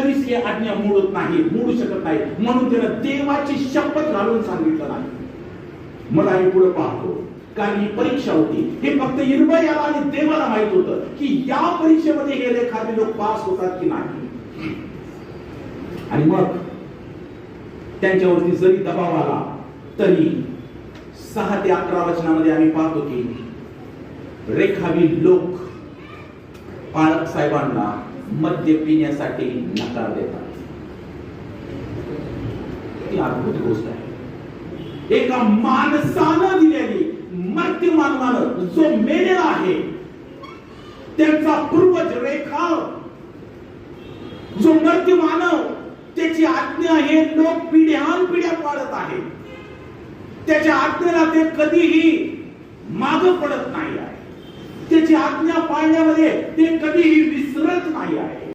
कधीच ही आज्ञा मोडू शकत नाही, म्हणून त्यानं देवाची शपथ घालून सांगितलं नाही. मला हे पुढे पाहतो, कारण ही परीक्षा होती. हे फक्त इर्मयाला आणि देवाला माहित होतं की या परीक्षेमध्ये हे लेखावी लोक पास होतात की नाही. आणि मग त्यांच्यावरती जरी दबाव आला तरी 6 ते 11 वचनामध्ये आम्ही पाहतो की रेखावी लोक पाळक साहेबांना मद्य पिण्यासाठी नकार देतात. ती अद्भुत गोष्ट आहे. एका माणसानं दिलेली, मर्त्य मानवानं जो मेलेला आहे त्यांचा पूर्वज रेखा, जो मर्त्य मानव, त्याची आज्ञा हे लोक पिढ्यानपिढ्या पाळत आहेत. त्याच्या आज्ञेला ते कधीही मागं पडत नाही आहे. त्याची आज्ञा पाळण्यामध्ये ते कधीही विसरत नाही आहे.